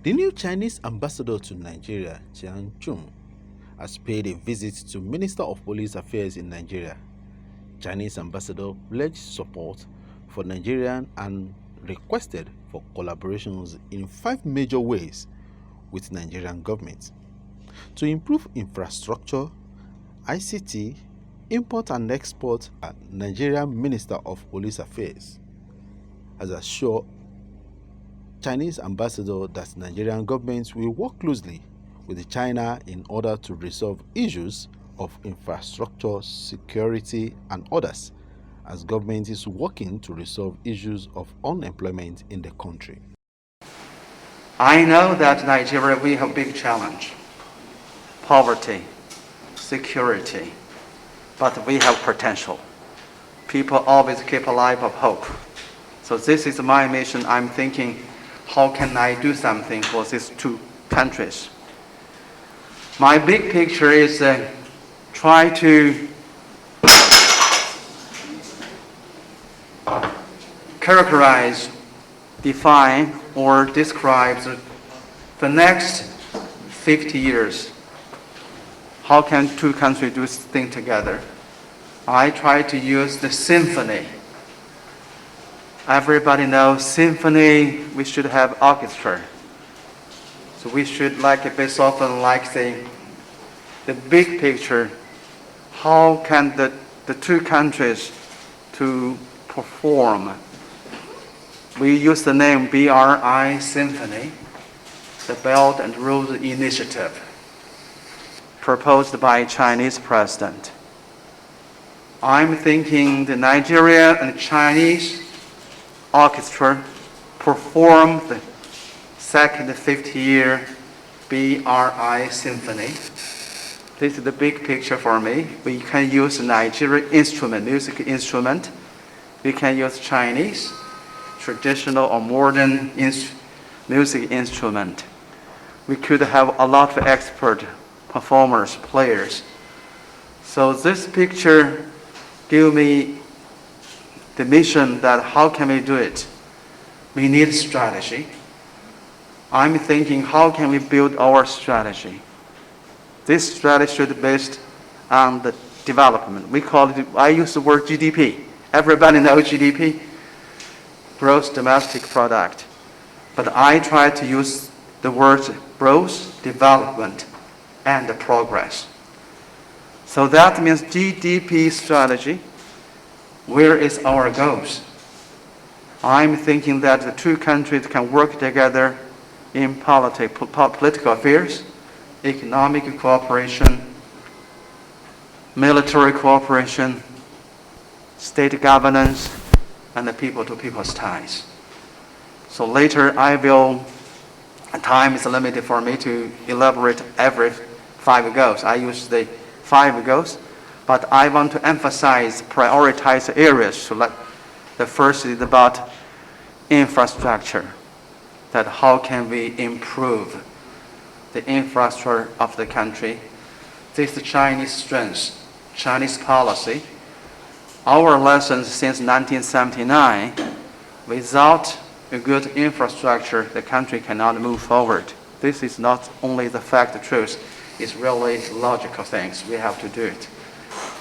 The new Chinese ambassador to Nigeria, Jiang Chung, has paid a visit to Minister of Police Affairs in Nigeria. Chinese ambassador pledged support for Nigeria and requested for collaborations in 5 major ways with Nigerian government to improve infrastructure, ICT, import and export. Nigerian Minister of Police Affairs has assured Chinese ambassador that Nigerian government will work closely with China in order to resolve issues of infrastructure, security, and others, as government is working to resolve issues of unemployment in the country. I know that Nigeria, we have a big challenge: poverty, security, but we have potential. People always keep a life of hope. So this is my mission. I'm thinking, how can I do something for these 2 countries? My big picture is try to characterize, define, or describe the next 50 years. How can 2 countries do things together? I try to use the symphony. Everybody knows symphony, we should have orchestra. So we should, like Beethoven, saying, the big picture, how can the 2 countries to perform? We use the name BRI Symphony, the Belt and Road Initiative, proposed by Chinese president. I'm thinking the Nigeria and Chinese orchestra perform the second 50-year BRI Symphony. This is the big picture for me. We can use Nigerian instrument, music instrument. We can use Chinese, traditional or modern music instrument. We could have a lot of expert performers, players. So this picture gives me the mission that how can we do it? We need strategy. I'm thinking, how can we build our strategy? This strategy should be based on the development. We call it, I use the word GDP. Everybody knows GDP, gross domestic product. But I try to use the words growth, development, and progress. So that means GDP strategy. Where is our goals? I'm thinking that the 2 countries can work together in political affairs, economic cooperation, military cooperation, state governance, and the people-to-people ties. So later time is limited for me to elaborate every 5 goals. I use the 5 goals, but I want to emphasize, prioritize areas. So the first is about infrastructure, that how can we improve the infrastructure of the country. This is Chinese strength, Chinese policy. Our lessons since 1979, without a good infrastructure, the country cannot move forward. This is not only the fact, the truth, it's really logical things. We have to do it.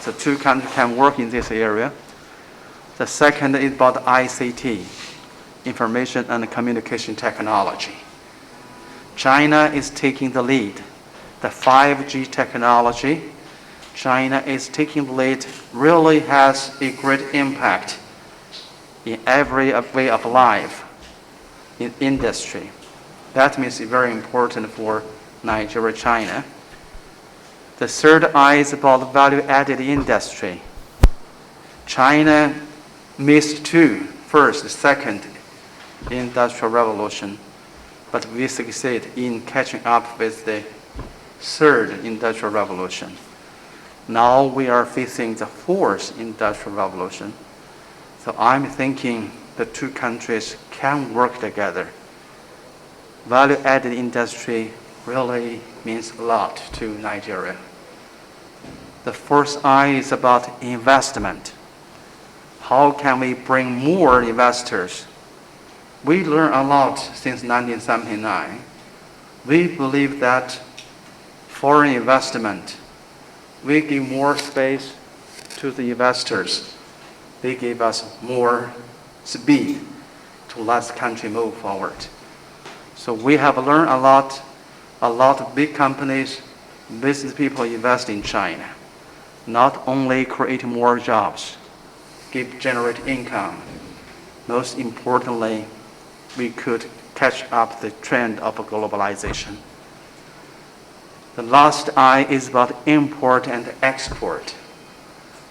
So 2 countries can work in this area. The second is about ICT, information and communication technology. China is taking the lead. The 5G technology, China is taking the lead, really has a great impact in every way of life, in industry. That means it's very important for Nigeria, China. The third I is about value-added industry. China missed 2, first, second, industrial revolution, but we succeed in catching up with the third industrial revolution. Now we are facing the 4th industrial revolution. So I'm thinking the 2 countries can work together. Value-added industry really means a lot to Nigeria. The first I is about investment. How can we bring more investors? We learned a lot since 1979. We believe that foreign investment, we give more space to the investors. They give us more speed to let the country move forward. So we have learned a lot of big companies, business people invest in China. Not only create more jobs, generate income. Most importantly, we could catch up the trend of globalization. The last I is about import and export.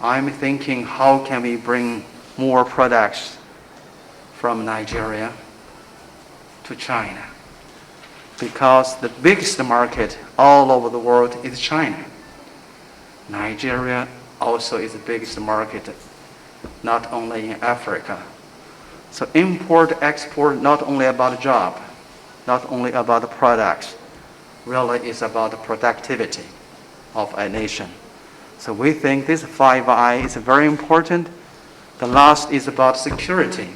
I'm thinking, how can we bring more products from Nigeria to China? Because the biggest market all over the world is China. Nigeria also is the biggest market, not only in Africa. So import, export, not only about a job, not only about the products, really is about the productivity of a nation. So we think this 5I is very important. The last is about security.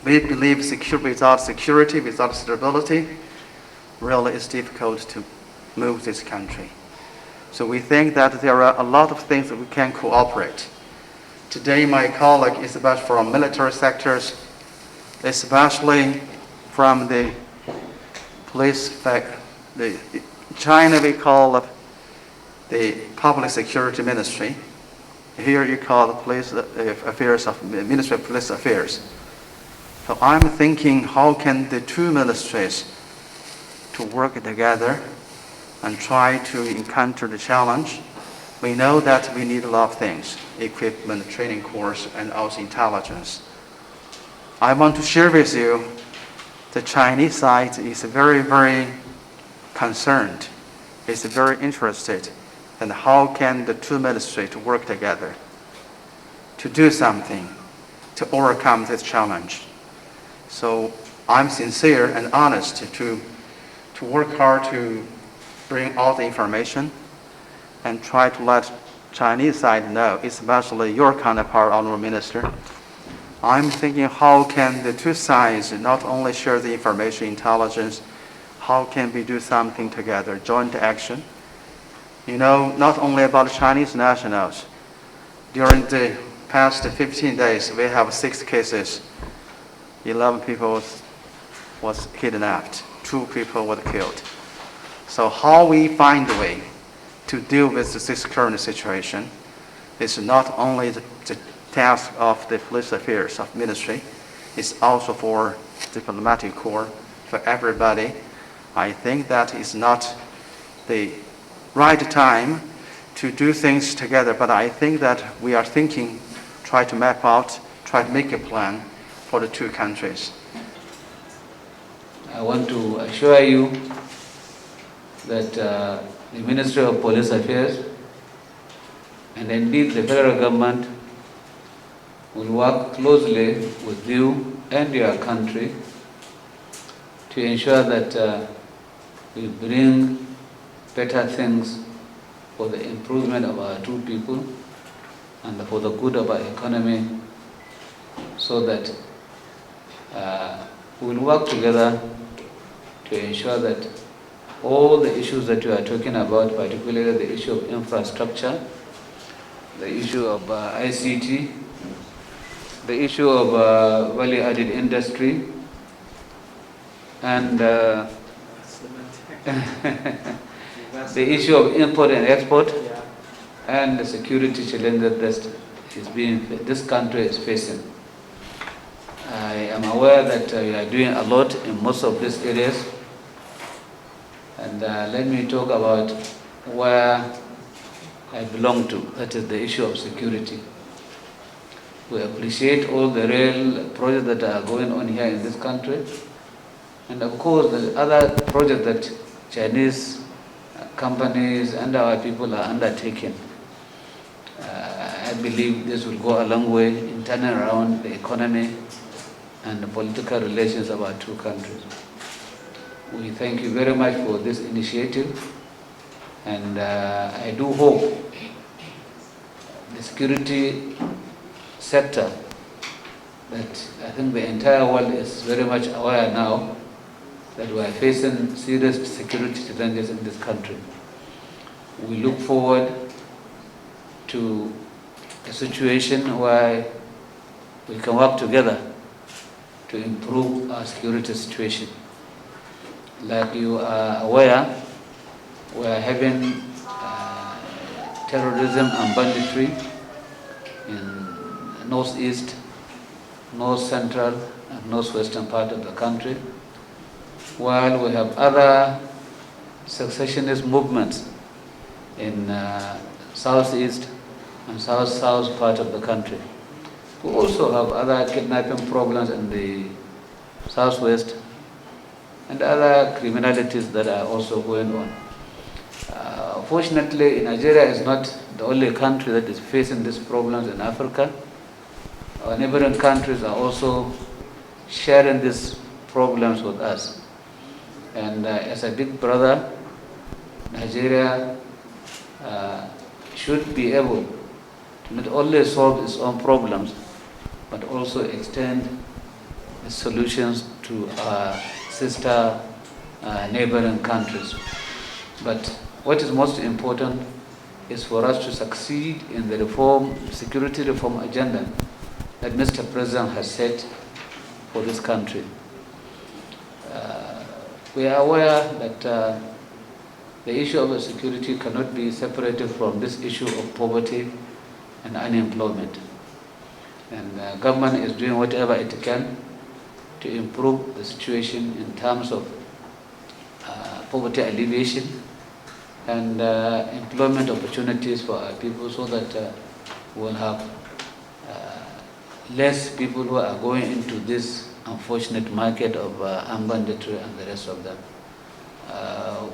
We believe without security, without stability, really it's difficult to move this country. So we think that there are a lot of things that we can cooperate. Today my colleague is about from military sectors, especially from the police, China we call the public security ministry. Here you call the police affairs of Ministry of Police Affairs. So I'm thinking, how can the two ministries to work together and try to encounter the challenge? We know that we need a lot of things, equipment, training course, and also intelligence. I want to share with you, the Chinese side is very, very concerned, is very interested, and how can the two ministries work together to do something to overcome this challenge. So I'm sincere and honest to work hard to bring all the information and try to let Chinese side know, especially your counterpart, Honorable Minister. I'm thinking, how can the two sides not only share the information, intelligence, how can we do something together, joint action? You know, not only about Chinese nationals. During the past 15 days, we have 6 cases. 11 people was kidnapped, 2 people were killed. So how we find a way to deal with this current situation is not only the task of the police affairs of ministry, it's also for diplomatic corps, for everybody. I think that is not the right time to do things together, but I think that we are thinking, try to map out, try to make a plan for the two countries. I want to assure you that the Ministry of Police Affairs and indeed the federal government will work closely with you and your country to ensure that we bring better things for the improvement of our two people and for the good of our economy, so that we will work together to ensure that all the issues that you are talking about, particularly the issue of infrastructure, the issue of ICT, the issue of value-added industry, and the issue of import and export, and the security challenge that this country is facing. I am aware that you are doing a lot in most of these areas, and let me talk about where I belong to, that is the issue of security. We appreciate all the real projects that are going on here in this country, and of course the other projects that Chinese companies and our people are undertaking. I believe this will go a long way in turning around the economy and the political relations of our two countries. We thank you very much for this initiative, and I do hope the security sector, that I think the entire world is very much aware now that we are facing serious security challenges in this country. We look forward to a situation where we can work together to improve our security situation. Like you are aware, we are having terrorism and banditry in northeast, north central, and northwestern part of the country, while we have other secessionist movements in southeast and south part of the country. We also have other kidnapping problems in the southwest and other criminalities that are also going on. Fortunately, Nigeria is not the only country that is facing these problems in Africa. Our neighboring countries are also sharing these problems with us. And as a big brother, Nigeria should be able to not only solve its own problems, but also extend the solutions to our sister neighboring countries. But what is most important is for us to succeed in the security reform agenda that Mr. President has set for this country. We are aware that the issue of security cannot be separated from this issue of poverty and unemployment. And government is doing whatever it can to improve the situation in terms of poverty alleviation and employment opportunities for our people, so that we'll have less people who are going into this unfortunate market of armed banditry and the rest of them.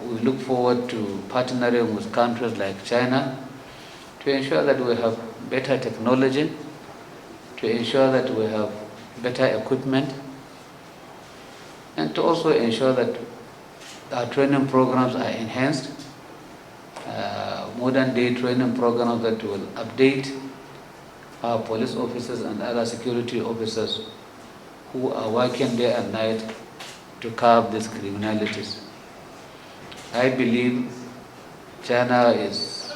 We look forward to partnering with countries like China to ensure that we have better technology, to ensure that we have better equipment, and to also ensure that our training programs are enhanced, modern day training programs that will update our police officers and other security officers who are working day and night to curb these criminalities. I believe China has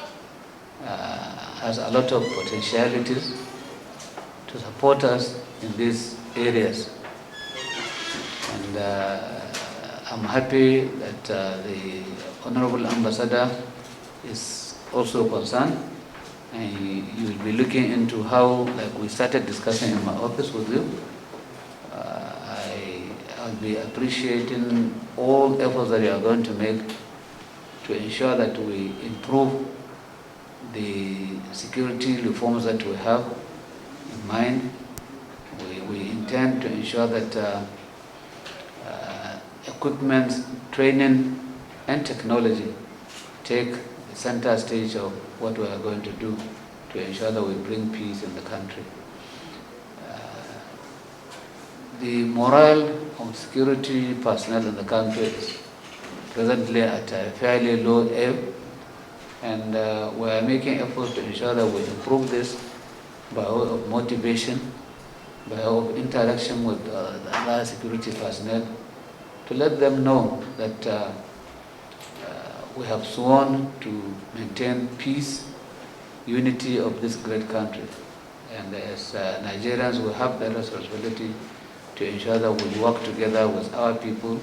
a lot of potentialities to support us in these areas. And I'm happy that the Honorable Ambassador is also concerned, and you will be looking into how, like we started discussing in my office with you. I'll be appreciating all efforts that you are going to make to ensure that we improve the security reforms that we have in mind. We intend to ensure that equipment, training, and technology take the center stage of what we are going to do to ensure that we bring peace in the country. The morale of security personnel in the country is presently at a fairly low ebb, and we are making efforts to ensure that we improve this by way of motivation, by way of interaction with the other security personnel, to let them know that we have sworn to maintain peace, unity of this great country. And as Nigerians, we have the responsibility to ensure that we work together with our people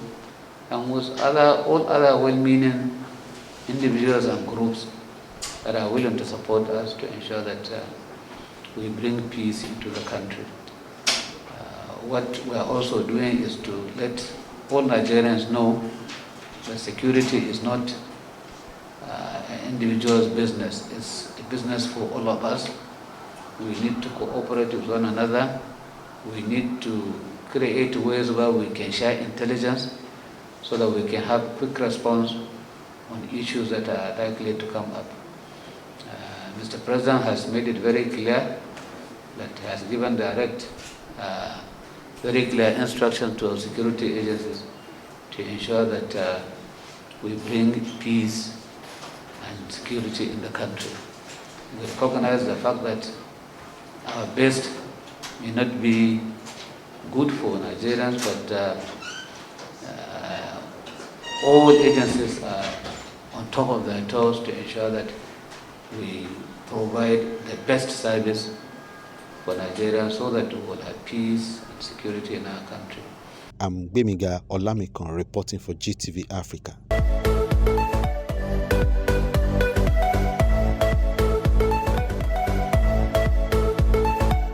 and with all other well-meaning individuals and groups that are willing to support us to ensure that we bring peace into the country. What we are also doing is to let all Nigerians know that security is not an individual's business. It's a business for all of us. We need to cooperate with one another. We need to create ways where we can share intelligence so that we can have quick response on issues that are likely to come up. Mr. President has made it very clear that he has given very clear instructions to our security agencies to ensure that we bring peace and security in the country. We recognize the fact that our best may not be good for Nigerians, but all agencies are on top of their toes to ensure that we provide the best service for Nigeria so that we will have peace and security in our country. I'm Gbemiga Olamikon reporting for GTV Africa.